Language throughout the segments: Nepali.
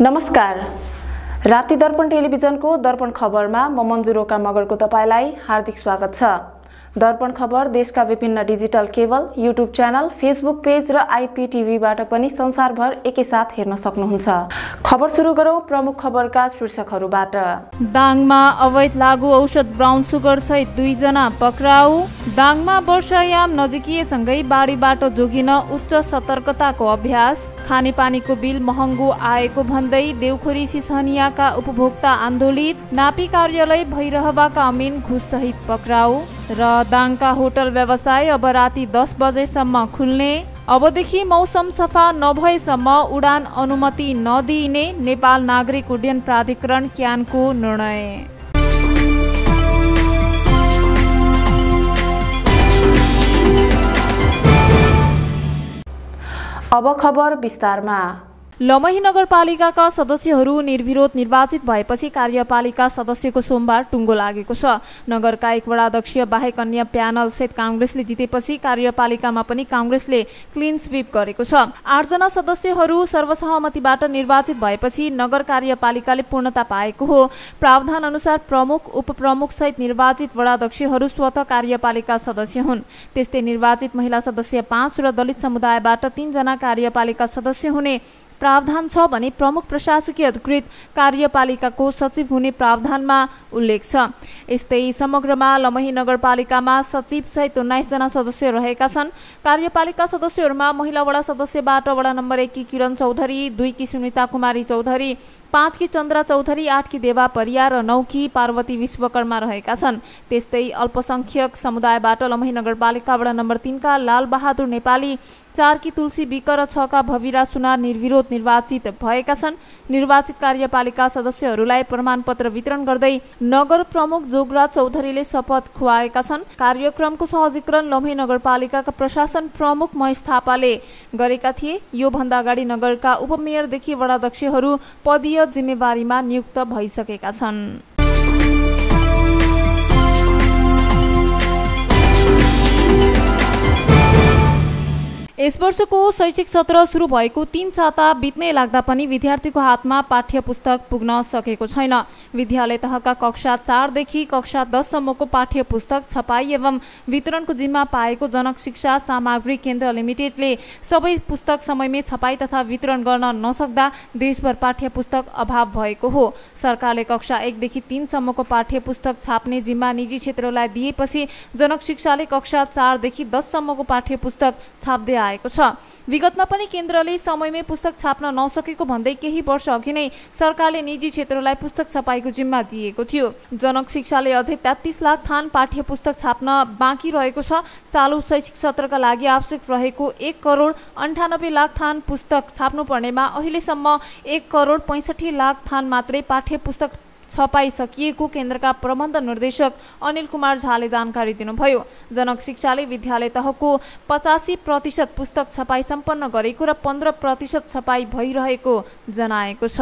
नमस्कार। राप्ती दर्पण टेलिभिजनको दर्पण खबरमा म मन्जु रोका मगरको तपाईलाई हार्दिक स्वागत छ। दर्पण खबर देशका विभिन्न digital cable, YouTube channel, Facebook page र आइपीटीभीबाट पनि संसारभर एकैसाथ हेर्न सक्नुहुन्छ। खबर सुरु गरौं प्रमुख खबरका शीर्षकहरूबाट। दाङमा अवैध लागू औषध ब्राउन सुगर सहित 2 जना पक्राउ। दाङमा वर्षायाम नजिकिएसँगै बाढी बाटो जोगिन उच्च सतर्कताको अभ्यास। खानेपानीको बिल महँगो आएको भन्दै देउखुरी सिसहनियाका उपभोक्ता आन्दोलित। नापी कार्यालय भैरहवाका अमिन घुस सहित पक्राउ। र दाङका होटल व्यवसाय अब राति 10 बजेसम्म खुल्ने। अबदेखि मौसम सफा नभएसम्म उडान अनुमति नदिइने नेपाल नागरिक उड्डयन प्राधिकरण क्यानको निर्णय। अब खबर विस्तारमा। लमही नगरपालिकाका सदस्यहरू निर्विरोध निर्वाचित भएपछि कार्यपालिका सदस्यको सोमबार टुङ्गो लागेको छ। नगरका एक वडाध्यक्ष बाहेक अन्य प्यानल सहित कांग्रेसले जितेपछि कार्यपालिकामा पनि कांग्रेसले क्लिन स्वीप गरेको छ। 8 जना सदस्यहरू सर्वसहमतिबाट निर्वाचित भएपछि नगर कार्यपालिकाले पूर्णता पाएको हो। प्रावधान अनुसार प्रमुख, उपप्रमुख सहित निर्वाचित वडाध्यक्षहरू स्वतः कार्यपालिका सदस्य हुन्। त्यस्तै निर्वाचित महिला सदस्य 5 र दलित समुदायबाट 3 जना कार्यपालिका सदस्य हुने प्रावधान छ भने प्रमुख प्रशासकीय अधिकृत कार्यपालिकाको सचिव हुने प्रावधानमा उल्लेख छ। यस्तै समग्रमा लमही नगरपालिकामा सचिव सहित 19 जना सदस्य रहेका छन्। कार्यपालिका सदस्यहरूमा महिला वडा सदस्यबाट वडा नम्बर 1 की किरण चौधरी, 2 की सुनिता कुमारी चौधरी, 5 की चन्द्रा चौधरी, 8 की देवा परिया र 9 की पार्वती विश्वकर्मा रहेका छन्। त्यस्तै अल्पसंख्यक समुदायबाट लमही नगरपालिका वडा नम्बर 3 का लाल बहादुर नेपाली, 4 की तुलसी विक र 6 का भविरा सुनार निर्विरोध निर्वाचित भएका छन्। निर्वाचित कार्यपालिका सदस्यहरूलाई प्रमाणपत्र वितरण गर्दै नगर प्रमुख जोगराज चौधरीले शपथ खुवाएका छन्। कार्यक्रमको सहजीकरण लमही नगरपालिकाका प्रशासन प्रमुख महेश थापाले गरेका थिए। यो भन्दा अगाडि नगरका उपमेयरदेखि वडाध्यक्षहरू पदीय जिम्मेवारीमा नियुक्त भइसकेका छन्। यस वर्षको शैक्षिक सत्र सुरु भएको 3 साता बित्नै लाग्दा पनि विद्यार्थीको हातमा पाठ्य पुस्तक पुग्न सकेको छैन। विद्यालय तहका कक्षा 4 देखि कक्षा 10 सम्मको पाठ्य पुस्तक छपाई एवं वितरणको जिम्मा पाएको जनक शिक्षा सामग्री केन्द्र लिमिटेडले सबै पुस्तक समयमै छपाई तथा वितरण गर्न नसक्दा देशभर पाठ्य पुस्तक अभाव भएको हो। सरकारले कक्षा 1 देखि 3 सम्मको पाठ्य पुस्तक छाप्ने जिम्मा निजी क्षेत्रलाई दिएपछि जनक शिक्षाले कक्षा 4 देखि 10 सम्मको पाठ्य पुस्तक छाप्दै आएको छ। विगतमा पनि केन्द्रले समयमै पुस्तक छाप्न नसकेको भन्दै केही वर्ष अघि नै सरकारले निजी क्षेत्रलाई पुस्तक छपाईको जिम्मा दिएको थियो। जनक शिक्षाले अझै 33 लाख थान पाठ्य पुस्तक छाप्न बाँकी रहेको छ। चालू शैक्षिक सत्रका लागि आवश्यक रहेको 1 करोड 98 लाख थान पुस्तक छाप्नुपर्नेमा अहिलेसम्म 1 करोड 65 लाख थान मात्रै पाठ्य पुस्तक छपाई सकिएको केन्द्रका प्रबन्ध निर्देशक अनिल कुमार झाले जानकारी दिनुभयो। जनक शिक्षाले विद्यालय तहको 85% पुस्तक छपाई सम्पन्न गरेको र 15% छपाई भइरहेको जनाएको छ।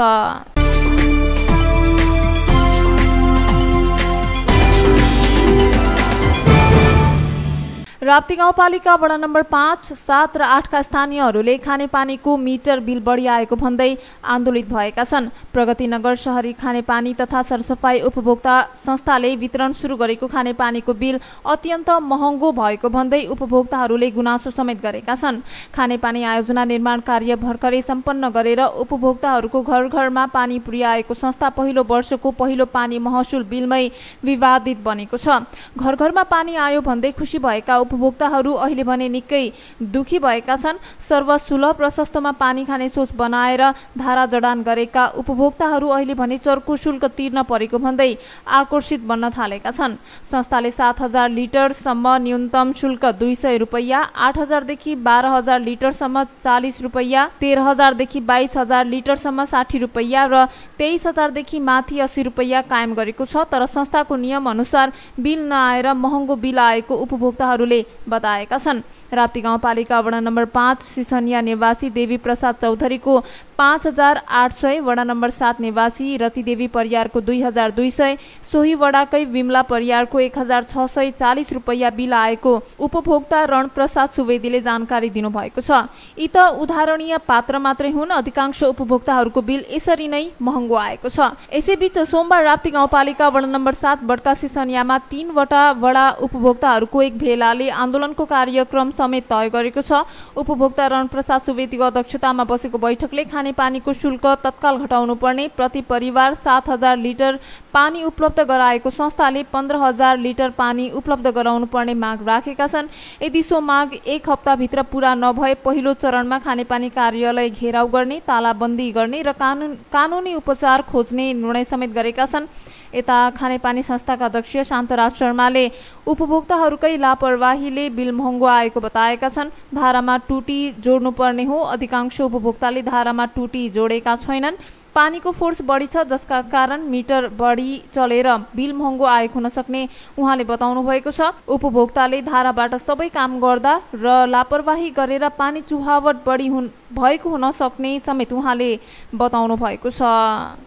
राप्ती गाउँपालिका वडा नम्बर 5, 7 र 8 का स्थानीयहरूले खानेपानीको मिटर बिल बढी आएको भन्दै आन्दोलित भएका छन्। प्रगति नगर शहरी खानेपानी तथा सरसफाई उपभोक्ता संस्थाले वितरण सुरु गरेको खानेपानीको बिल अत्यन्त महँगो भएको भन्दै उपभोक्ताहरूले गुनासो समेत गरेका छन्। खानेपानी आयोजना निर्माण कार्य भर्खरै सम्पन्न गरेर उपभोक्ताहरूको घर घरमा पानी पुर्याएको संस्था पहिलो वर्षको पहिलो पानी महसुल बिलमै विवादित बनेको छ। घर घरमा पानी आयो भन्दै खुसी भएका उपभोक्ताहरू अहिले भने निकै दुखी भएका छन्। सर्वसुलभ र सस्तोमा पानी खाने सोच बनाएर धारा जडान गरेका उपभोक्ताहरू अहिले भने चर्को शुल्क तिर्न परेको भन्दै आकर्षित बन्न थालेका छन्। संस्थाले 7000 लिटरसम्म न्यूनतम शुल्क 200 रुपैयाँ, 8000 देखि 12000 लिटरसम्म 40 रुपैयाँ, 13000 देखि 22000 लिटरसम्म 60 रुपैयाँ र 23000 देखि माथि 80 रुपैयाँ कायम गरेको छ। तर संस्थाको नियम अनुसार बिल नआएर महँगो बिल आएको उपभोक्ताहरूले बताएका छन्। राप्ती गाउँपालिका वडा नम्बर 5 सिसहनिया निवासी देवी प्रसाद चौधरीको 5800, वडा नम्बर 7 निवासी रतिदेवी परियारको 2200, सोही वडाकै विमला परियारको 1640 रुपैयाँ बिल आएको उपभोक्ता रणप्रसाद सुवेदीले जानकारी दिनुभएको छ। यी त उदाहरणीय पात्र मात्रै हुन्, अधिकांश उपभोक्ताहरूको बिल यसरी नै महँगो आएको छ। यसैबीच सोमबार राप्ती गाउँपालिका वडा नम्बर 7 बडका सिसनियामा 3 वटा वडा उपभोक्ताहरूको एक भेलाले आन्दोलनको कार्यक्रम समेत तय गरेको छ। उपभोक्ता रणप्रसाद सुवेदीको अध्यक्षतामा बसेको बैठकले खानेपानीको शुल्क तत्काल घटाउनु पर्ने, प्रति परिवार 7000 लिटर पानी उपलब्ध गराएको संस्थाले 15000 लिटर पानी उपलब्ध गराउनु पर्ने माग राखेका छन्। यदि सो माग एक हप्ताभित्र पूरा नभए पहिलो चरणमा खानेपानी कार्यालय घेराउ गर्ने, तालाबन्दी गर्ने र कानूनी उपचार खोज्ने निर्णय समेत गरेका छन्। यता खानेपानी संस्थाका अध्यक्ष शान्तराज शर्माले उपभोक्ताहरूकै लापरवाहीले बिल महँगो आएको बताएका छन्। धारामा टुटी जोड्नुपर्ने हो, अधिकांश उपभोक्ताले धारामा टुटी जोडेका छैनन्। पानीको फोर्स बढी छ, जसका कारण मिटर बढी चलेर बिल महँगो आएको हुन सक्ने उहाँले बताउनु भएको छ। उपभोक्ताले धाराबाट सबै काम गर्दा र लापरवाही गरेर पानी चुहावट बढी भएको हुन सक्ने समेत उहाँले बताउनु भएको छ।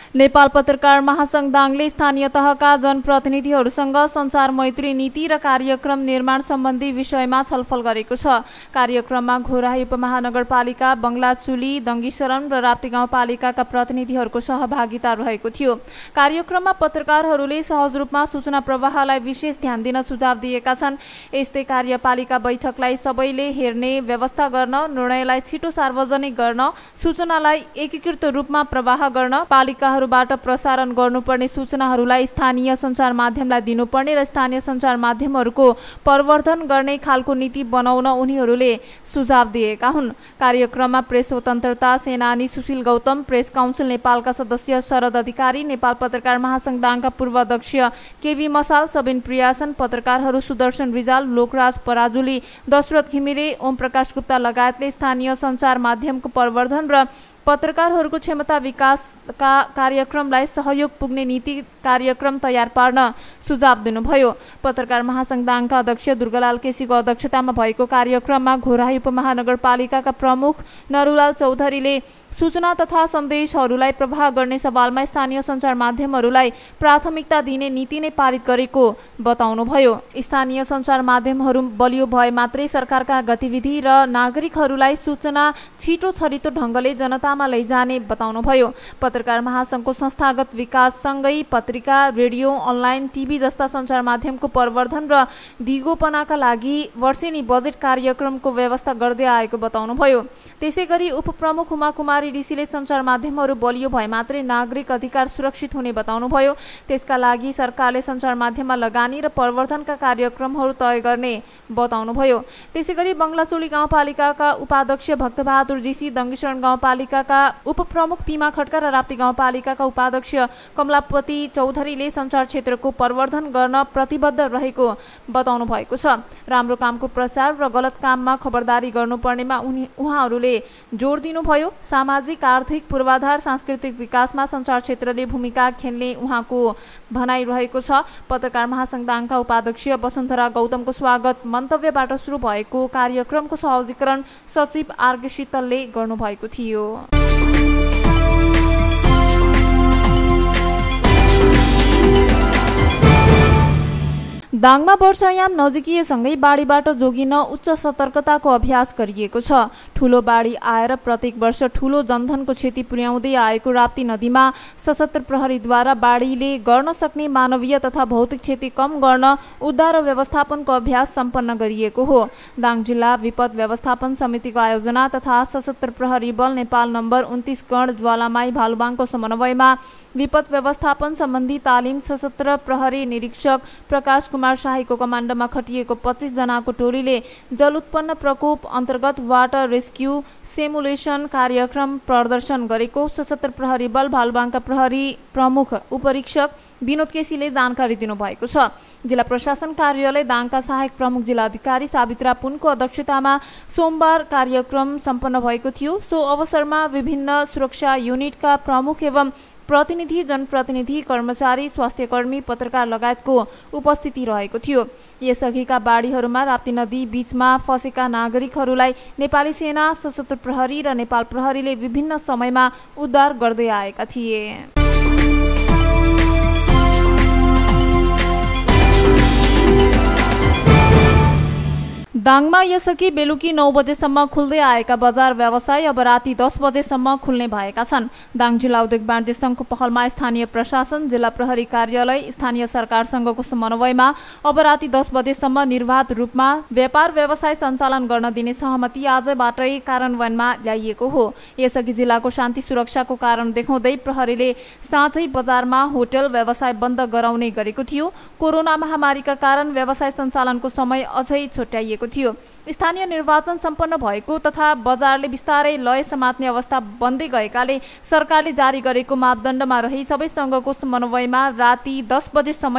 नेपाल पत्रकार महासंघ दाङले स्थानीय तहका जनप्रतिनिधिहरूसँग संचार मैत्री नीति र कार्यक्रम निर्माण सम्बन्धी विषयमा छलफल गरेको छ। कार्यक्रममा घोराही उपमहानगरपालिका, बङ्गलाचुली, दङ्गीशरण र राप्ती गाउँपालिकाका प्रतिनिधिहरूको सहभागिता रहेको थियो। कार्यक्रममा पत्रकारहरूले सहज रूपमा सूचना प्रवाहलाई विशेष ध्यान दिन सुझाव दिएका छन्। यस्तै कार्यपालिका बैठकलाई सबैले हेर्ने व्यवस्था गर्न, निर्णयलाई छिटो सार्वजनिक गर्न, सूचनालाई एकीकृत रूपमा प्रवाह गर्न, पालिका बाट प्रसारण गर्नुपर्ने सूचनाहरूलाई स्थानीय सञ्चार माध्यमलाई दिनुपर्ने र स्थानीय सञ्चार माध्यमहरूको प्रवर्धन गर्ने खालको नीति बनाउन उनीहरूले सुझाव दिएका हुन्। कार्यक्रममा प्रेस स्वतन्त्रता सेनानी सुशील गौतम, प्रेस काउन्सिल नेपालका सदस्य शरद अधिकारी, नेपाल पत्रकार महासंघ दाङका पूर्व अध्यक्ष केवी मसाल, सबिन प्रियासन, पत्रकारहरू सुदर्शन रिजाल, लोकराज पराजुली, दशरथ घिमिरे, ओम प्रकाश गुप्ता लगायतले स्थानीय सञ्चार माध्यमको प्रवर्धन र पत्रकारहरूको क्षमता विकासका कार्यक्रमलाई सहयोग पुग्ने नीति कार्यक्रम तयार पार्न सुझाव दिनुभयो। पत्रकार महासंघ दाङका अध्यक्ष दुर्गालाल केसीको अध्यक्षतामा भएको कार्यक्रममा घोराही उपमहानगरपालिकाका प्रमुख नरुलाल चौधरीले सूचना तथा सन्देशहरूलाई प्रवाह गर्ने सवालमा स्थानीय सञ्चार माध्यमहरूलाई प्राथमिकता दिने नीति नै पारित गरेको बताउनुभयो। स्थानीय सञ्चार माध्यमहरू बलियो भए मात्रै सरकारका गतिविधि र नागरिकहरूलाई सूचना छिटो छरितो ढंगले जनतामा लैजाने बताउनुभयो। पत्रकार महासंघको संस्थागत विकाससँगै पत्रिका, रेडियो, अनलाइन, टिभी जस्ता सञ्चार माध्यमको प्रवर्धन र दिगोपनाका लागि वर्षेनी बजेट कार्यक्रमको व्यवस्था गर्दै आएको बताउनुभयो। त्यसैगरी उपप्रमुख उमा कुमारी ऋषिले सञ्चार माध्यमहरू बलियो भए मात्रै नागरिक अधिकार सुरक्षित हुने बताउनुभयो। त्यसका लागि सरकारले सञ्चार माध्यममा लगानी र प्रवर्धनका कार्यक्रमहरू तय गर्ने बताउनुभयो। त्यसैगरी बङ्गलाचोली गाउँपालिकाका उपाध्यक्ष भक्तबहादुर जीसी, दङ्गीशरण गाउँपालिकाका उपप्रमुख पिमा खड्का र राप्ती गाउँपालिकाका उपाध्यक्ष कमलापति चौधरीले सञ्चार क्षेत्रको प्रवर्धन गर्न प्रतिबद्ध रहेको बताउनु भएको छ। राम्रो कामको प्रचार र गलत काममा खबरदारी गर्नुपर्नेमा उहाँहरूले जोड दिनुभयो। सामाजिक आर्थिक पूर्वाधार सांस्कृतिक विकासमा सञ्चार क्षेत्रले भूमिका खेल्ने उहाँको भनाइ रहेको छ। पत्रकार महासंघ दाङका उपाध्यक्ष वसुन्धरा गौतमको स्वागत मन्तव्यबाट सुरु भएको कार्यक्रमको सहजीकरण सचिव आरके शीतलले गर्नुभएको थियो। दाङमा वर्षायाम नजिकिएसँगै बाढीबाट जोगिन उच्च सतर्कताको अभ्यास गरिएको छ। ठूलो बाढी आएर प्रत्येक वर्ष ठूलो जनधनको क्षति पुर्याउँदै आएको राप्ती नदीमा सशस्त्र प्रहरीद्वारा बाढीले गर्न सक्ने मानवीय तथा भौतिक क्षति कम गर्न उद्धार र व्यवस्थापनको अभ्यास सम्पन्न गरिएको हो। दाङ जिल्ला विपद व्यवस्थापन समितिको आयोजना तथा सशस्त्र प्रहरी बल नेपाल नम्बर 29 गण ज्वालामाई भालुबाङको समन्वयमा विपद व्यवस्थापन सम्बन्धी तालिम सशस्त्र प्रहरी निरीक्षक प्रकाश कुमार शाहीको कमाण्डमा खटिएको 25 जनाको टोलीले जल उत्पन्न प्रकोप अन्तर्गत वाटर रेस्क्यू सिमुलेसन कार्यक्रम प्रदर्शन गरेको सशस्त्र प्रहरी बल भालुबाङका प्रहरी प्रमुख उपरीक्षक विनोद केसीले जानकारी दिनुभएको छ। जिल्ला प्रशासन कार्यालय दाङका सहायक प्रमुख जिल्ला अधिकारी सावित्रा पुनको अध्यक्षतामा सोमबार कार्यक्रम सम्पन्न भएको थियो। सो अवसरमा विभिन्न सुरक्षा युनिटका प्रमुख एवं प्रतिनिधि, जनप्रतिनिधि, कर्मचारी, स्वास्थ्यकर्मी, पत्रकार लगायतको उपस्थिति रहेको थियो। यसअघिका बाढीहरूमा राप्ती नदी बीचमा फँसेका नागरिकहरूलाई नेपाली सेना, सशस्त्र प्रहरी र नेपाल प्रहरीले विभिन्न समयमा उद्धार गर्दै आएका थिए। दाङमा यसअघि बेलुकी 9 बजेसम्म खुल्दै आएका बजार व्यवसाय अब राति 10 बजेसम्म खुल्ने भएका छन्। दाङ जिल्ला उद्योग वाणिज्य संघको पहलमा स्थानीय प्रशासन, जिल्ला प्रहरी कार्यालय, स्थानीय सरकारसँगको समन्वयमा अब राति 10 बजेसम्म निर्वाध रूपमा व्यापार व्यवसाय सञ्चालन गर्न दिने सहमति आजबाटै कार्यान्वयनमा ल्याइएको हो। यसअघि जिल्लाको शान्ति सुरक्षाको कारण देखाउँदै प्रहरीले साँझै बजारमा होटल व्यवसाय बन्द गराउने गरेको थियो। कोरोना महामारीका कारण व्यवसाय सञ्चालनको समय अझै छुट्याइएको थियो। स्थानीय निर्वाचन सम्पन्न भएको तथा बजारले बिस्तारै लय समात्ने अवस्था बन्दै गएकाले सरकारले जारी गरेको मापदण्डमा रही सबै संघको समन्वयमा राति 10 बजेसम्म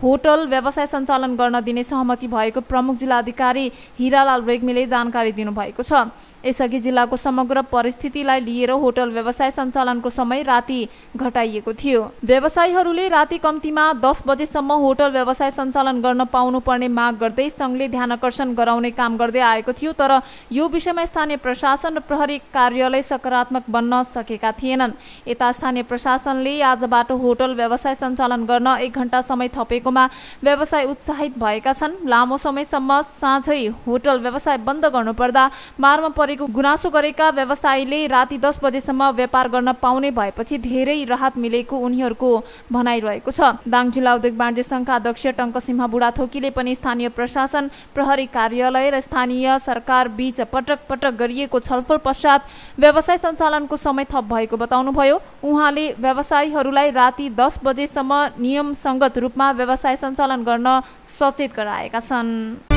होटल व्यवसाय सञ्चालन गर्न दिने सहमति भएको प्रमुख जिल्लाधिकारी हिरालाल रेग्मीले जानकारी दिनुभएको छ। यसअघि जिल्लाको समग्र परिस्थितिलाई लिएर होटल व्यवसाय सञ्चालनको समय राति घटाइएको थियो। व्यवसायीहरूले राति कम्तीमा 10 बजेसम्म होटल व्यवसाय सञ्चालन गर्न पाउनुपर्ने माग गर्दै संघले ध्यानकर्षण गराउने काम गर्दै आएको थियो। तर यो विषयमा स्थानीय प्रशासन र प्रहरी कार्यालय सकारात्मक बन्न सकेका थिएनन्। यता स्थानीय प्रशासनले आजबाट होटल व्यवसाय सञ्चालन गर्न 1 घण्टा समय थपेकोमा व्यवसाय उत्साहित भएका छन्। लामो समयसम्म साँझै होटल व्यवसाय बन्द गर्नुपर्दा मारमा गुनासो गरेका व्यवसायीले राति 10 बजेसम्म व्यापार गर्न पाउने भएपछि धेरै राहत मिलेको उनीहरूको भनाइरहेको छ। दाङ जिल्ला उद्योग वाणिज्य संघका अध्यक्ष टङ्कसिंह बुढाथोकीले पनि स्थानीय प्रशासन, प्रहरी कार्यालय र स्थानीय सरकार बीच पटक पटक गरिएको छलफल पश्चात व्यवसाय सञ्चालनको समय थप भएको बताउनुभयो। उहाँले व्यवसायीहरूलाई राति 10 बजेसम्म नियम संगत रूपमा व्यवसाय सञ्चालन गर्न सचेत गराएका छन्।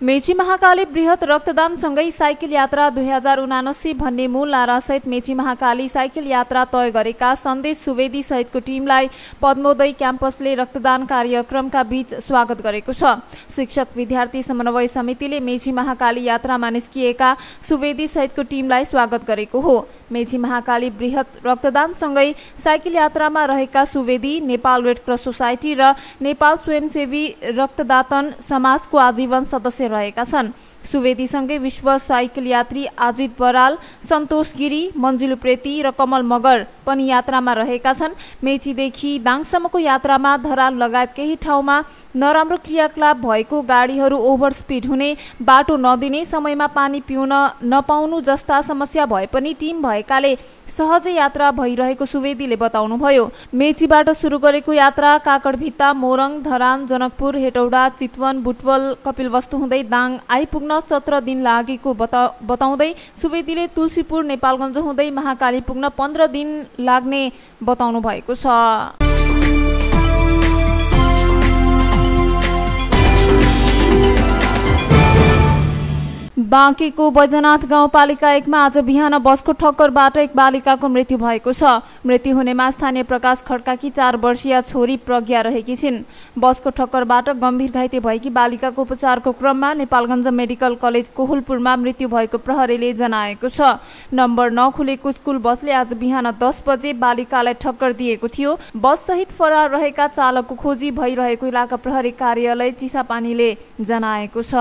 मेची महाकाली बृहत रक्तदानसँगै साइकल यात्रा 2079 भन्ने मूल नारासहित मेची महाकाली साइकल यात्रा तय गरेका सन्देश सुवेदी सहितको टिमलाई पद्मोदय क्याम्पसले रक्तदान कार्यक्रमका बीच स्वागत गरेको छ। शिक्षक विद्यार्थी समन्वय समितिले मेची महाकाली यात्रामा निस्किएका सुवेदी सहितको टिमलाई स्वागत गरेको हो। मेची महाकाली बृहत रक्तदानसँगै साइकल यात्रामा रहेका Subedi, Nepal red cross society र नेपाल स्वयंसेवी रक्तदातन समाजको आजीवन सदस्य रहेका छन्। सुवेदीसँगै विश्व साइकल यात्री अजित बराल, सन्तोष गिरी, मन्जिल प्रेती र कमल मगर पनि यात्रामा रहेका छन्। मेचीदेखि दाङसम्मको यात्रामा धरान लगायत केही ठाउँमा नराम्रो क्रियाकलाप भएको, गाडीहरू ओभर स्पिड हुने, बाटो नदिने, समयमा पानी पिउन नपाउनु जस्ता समस्या भए पनि टिम भएकाले सहजै यात्रा भइरहेको सुवेदीले बताउनुभयो। मेचीबाट सुरु गरेको यात्रा काकडभिट्टा, मोरङ, धरान, जनकपुर, हेटौडा, चितवन, बुटवल, कपिलवस्तु हुँदै दाङ आइपुग्न 17 दिन लागेको बताउँदै सुवेदीले तुलसीपुर, नेपालगञ्ज हुँदै महाकाली पुग्न 15 दिन लाग्ने बताउनु भएको छ। बाँकेको बैजनाथ गाउँपालिका 1 मा आज बिहान बसको ठक्करबाट एक बालिकाको मृत्यु भएको छ। मृत्यु हुनेमा स्थानीय प्रकाश खड्काकी 4 वर्षीय छोरी प्रज्ञा रहेकी छिन्। बसको ठक्करबाट गम्भीर घाइते भएकी बालिकाको उपचारको क्रममा नेपालगञ्ज मेडिकल कलेज कोहुलपुरमा मृत्यु भएको प्रहरीले जनाएको छ। नम्बर नखुलेको स्कुल बसले आज बिहान 10 बजे बालिकालाई ठक्कर दिएको थियो। बस सहित फरार रहेका चालकको खोजी भइरहेको इलाका प्रहरी कार्यालय चिसापानीले जनाएको छ।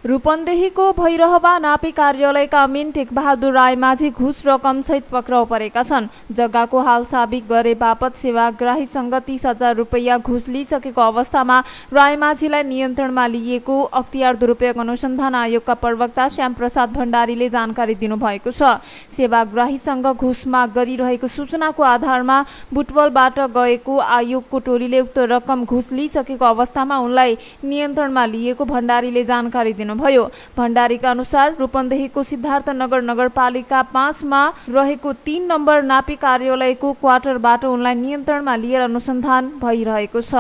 रूपन्देहीको भैरहवा नापी कार्यालयका अमिन टेकबहादुर रायमाझी घुस रकम सहित पक्राउ परेका छन्। जग्गाको हाल साबिक गरे बापत सेवाग्राहीसँग 30,000 रुपैयाँ घुस लिइसकेको अवस्थामा रायमाझीलाई नियन्त्रणमा लिएको अख्तियार दुरुपयोग अनुसन्धान आयोगका प्रवक्ता श्याम प्रसाद भण्डारीले जानकारी दिनुभएको छ। सेवाग्राहीसँग घुस माग गरिरहेको सूचनाको आधारमा बुटवलबाट गएको आयोगको टोलीले उक्त रकम घुस लिइसकेको अवस्थामा उनलाई नियन्त्रणमा लिएको भण्डारीले जानकारी दिनुभयो। भण्डारीका अनुसार रूपन्देहीको सिद्धार्थनगर नगरपालिका 5 मा रहेको 3 नम्बर नापी कार्यालयको क्वार्टरबाट उनलाई नियन्त्रणमा लिएर अनुसन्धान भइरहेको छ।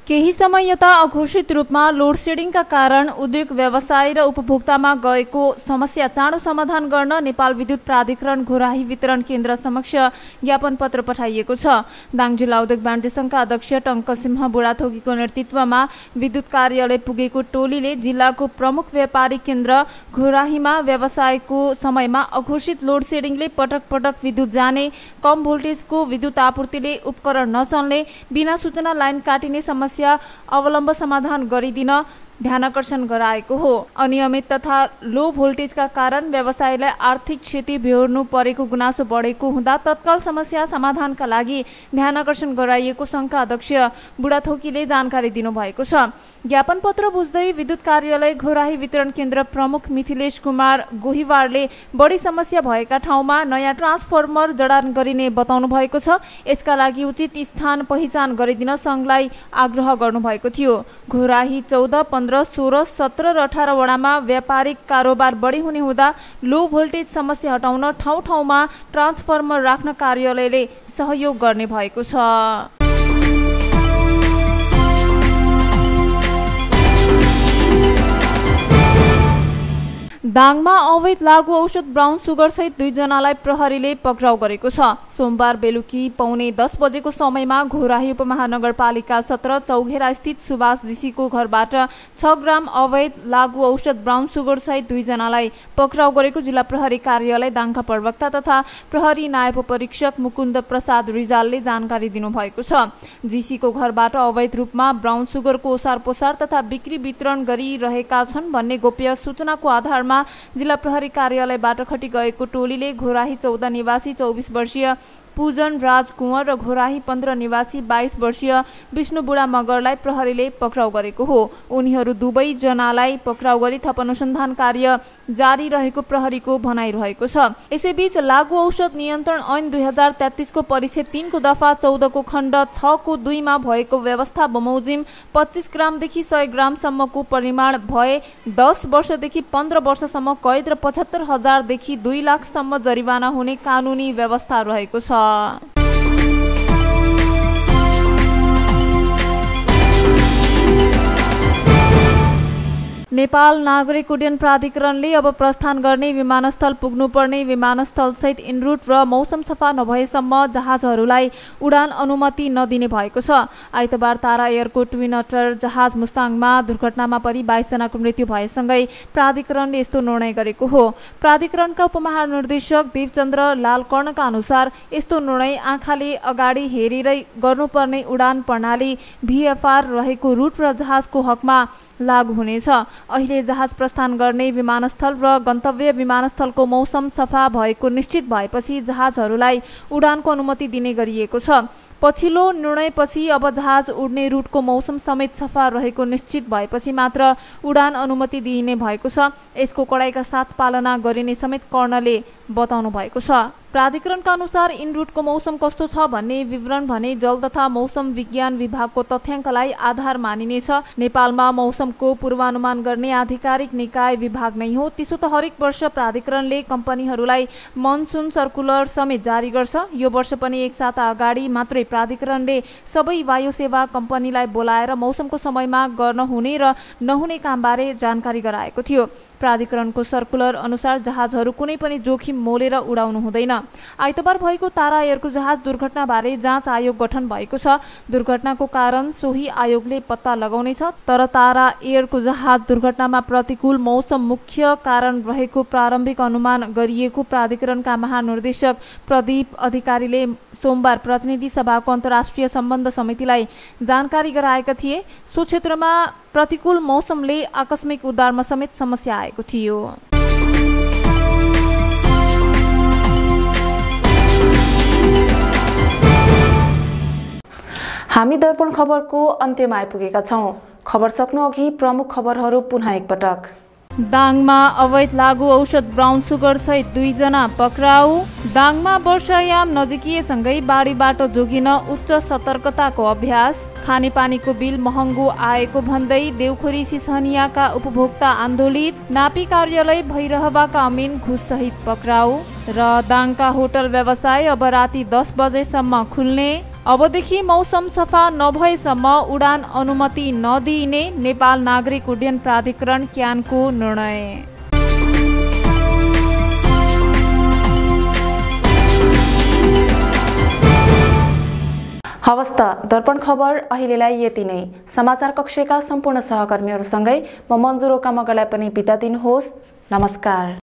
केही समय यता अघोषित रूपमा लोड सेडिङका कारण उद्योग व्यवसाय र उपभोक्तामा गएको समस्या चाँडो समाधान गर्न नेपाल विद्युत प्राधिकरण घोराही वितरण केन्द्र समक्ष ज्ञापन पत्र पठाइएको छ। दाङ जिल्ला उद्योग वाणिज्य संघका अध्यक्ष टङ्कसिंह बुढाथोकीको नेतृत्वमा विद्युत कार्यालय पुगेको टोलीले जिल्लाको प्रमुख व्यापारिक केन्द्र घोराहीमा व्यवसायको समयमा अघोषित लोड सेडिङले पटक पटक विद्युत जाने, कम भोल्टेजको विद्युत आपूर्तिले उपकरण नचल्ने, बिना सूचना लाइन काटिने समस्या अवलम्ब समाधान गरिदिन ध्यानकर्षण गराएको हो। अनियमित तथा लो भोल्टेजका कारण व्यवसायलाई आर्थिक क्षति बेहोर्नु परेको गुनासो बढेको हुँदा तत्काल समस्या समाधानका लागि ध्यानकर्षण गराइएको संघका अध्यक्ष बुढाथोकीले जानकारी दिनुभएको छ। ज्ञापन पत्र बुझ्दै विद्युत कार्यालय घोराही वितरण केन्द्र प्रमुख मिथिलेश कुमार गोहिवारले बढी समस्या भएका ठाउँमा नयाँ ट्रान्सफर्मर जडान गरिने बताउनु भएको छ। यसका लागि उचित स्थान पहिचान गरिदिन संघलाई आग्रह गर्नुभएको थियो। घोराही 14, 15, 16, 17 र 18 वडामा व्यापारिक कारोबार बढी हुने हुँदा लो भोल्टेज समस्या हटाउन ठाउँ ठाउँमा ट्रान्सफर्मर राख्न कार्यालयले सहयोग गर्ने भएको छ। दाङमा अवैध लागु औषध ब्राउन सुगर सहित 2 जनालाई प्रहरीले पक्राउ गरेको छ। सोमबार बेलुकी पौने 10 बजेको समयमा घोराही उपमहानगरपालिका 17 चौघेरा स्थित सुभाष जीसीको घरबाट 6 ग्राम अवैध लागु औषध ब्राउन सुगर सहित 2 जनालाई पक्राउ गरेको जिल्ला प्रहरी कार्यालय दाङका प्रवक्ता तथा प्रहरी नायब परीक्षक मुकुन्द प्रसाद रिजालले जानकारी दिनुभएको छ। जीसीको घरबाट अवैध रूपमा ब्राउन सुगरको ओसार पोसार तथा बिक्री वितरण गरिरहेका छन् भन्ने गोप्य सूचनाको आधारमा जिल्ला प्रहरी कार्यालयबाट खटी गएको टोलीले घोराही 14 निवासी 24 वर्षीय पूजन राज कुँवर र घोराही 15 निवासी 22 वर्षीय विष्णु बुढा मगरलाई प्रहरीले पक्राउ गरेको हो। उनीहरू दुवै जनालाई पक्राउ गरी थप अनुसन्धान कार्य जारी रहेको प्रहरीको भनाइरहेको छ। यसैबीच लागु औषध नियन्त्रण ऐन 2033 को परिच्छेद 3 को दफा 14 को खण्ड 6 को 2 मा भएको व्यवस्था बमोजिम 25 ग्रामदेखि 100 ग्रामसम्मको परिमाण भए 10 वर्षदेखि 15 वर्षसम्म कैद र 75,000 देखि 2 लाखसम्म जरिवाना हुने कानूनी व्यवस्था रहेको छ। नेपाल नागरिक उड्डयन प्राधिकरणले अब प्रस्थान गर्ने विमानस्थल पुग्नुपर्ने विमानस्थल सहित इनरुट र मौसम सफा नभएसम्म जहाजहरूलाई उडान अनुमति नदिने भएको छ। आइतबार तारा एयरको ट्विन अटर जहाज मुस्ताङमा दुर्घटनामा परि 22 जनाको मृत्यु भएसँगै प्राधिकरणले यस्तो निर्णय गरेको हो। प्राधिकरणका उपमहानिर्देशक देवचन्द्र लालकर्णका अनुसार यस्तो निर्णय आँखाले अगाडि हेरेरै गर्नुपर्ने उडान प्रणाली VFR रहेको रुट र जहाजको हकमा लागू हुनेछ। अहिले जहाज प्रस्थान गर्ने विमानस्थल र गन्तव्य विमानस्थलको मौसम सफा भएको निश्चित भएपछि जहाजहरूलाई उडानको अनुमति दिने गरिएको छ। पछिल्लो निर्णयपछि अब जहाज उड्ने रुटको मौसम समेत सफा रहेको निश्चित भएपछि मात्र उडान अनुमति दिइने भएको छ। यसको कडाइका साथ पालना गरिने समेत कर्णले बताउनु भएको छ। प्राधिकरणका अनुसार इनरुटको मौसम कस्तो छ भन्ने विवरण भने जल तथा मौसम विज्ञान विभागको तथ्याङ्कलाई आधार मानिनेछ। नेपालमा मौसमको पूर्वानुमान गर्ने आधिकारिक निकाय विभाग नै हो। त्यसो त हरेक वर्ष प्राधिकरणले कम्पनीहरूलाई मनसुन सर्कुलर समेत जारी गर्छ। यो वर्ष पनि एक साता अगाडि मात्रै प्राधिकरणले सबै वायु सेवा कम्पनीलाई बोलाएर मौसमको समयमा गर्न हुने र नहुने कामबारे जानकारी गराएको थियो। प्राधिकरणको सर्कुलर अनुसार जहाजहरू कुनै पनि जोखिम मोलेर उडाउनु हुँदैन। आइतबार भएको तारा एयरको जहाज दुर्घटनाबारे जाँच आयोग गठन भएको छ। दुर्घटनाको कारण सोही आयोगले पत्ता लगाउनेछ। तर तारा एयरको जहाज दुर्घटनामा प्रतिकूल मौसम मुख्य कारण रहेको प्रारम्भिक अनुमान गरिएको प्राधिकरणका महानिर्देशक प्रदीप अधिकारीले सोमबार प्रतिनिधि सभाको अन्तर्राष्ट्रिय सम्बन्ध समितिलाई जानकारी गराएका थिए। सो क्षेत्रमा प्रतिकूल मौसमले आकस्मिक उद्धारमा समेत समस्या आएको थियो। हामी दर्पण खबरको अन्त्यमा आइपुगेका छौं। खबर सक्नु अघि प्रमुख खबरहरू पुनः एकपटक। दाङमा अवैध लागु औषध ब्राउन सुगर सहित 2 जना पक्राउ। दाङमा वर्षायाम नजिकिएसँगै बाढीबाट जोगिन उच्च सतर्कताको अभ्यास। खानेपानीको बिल महँगो आएको भन्दै देउखोरी सिसहनियाका उपभोक्ता आन्दोलित। नापी कार्यालय भैरहवाका अमिन घुस सहित पक्राउ। र दाङका होटल व्यवसाय अब राति 10 बजेसम्म खुल्ने। अबदेखि मौसम सफा नभएसम्म उडान अनुमति नदिइने नेपाल नागरिक उड्डयन प्राधिकरण क्यानको निर्णय। हवस् त दर्पण खबर अहिलेलाई यति नै। समाचार कक्षका सम्पूर्ण सहकर्मीहरूसँगै म मन्जु रोका मगरलाई पनि बिदा दिनुहोस्। नमस्कार।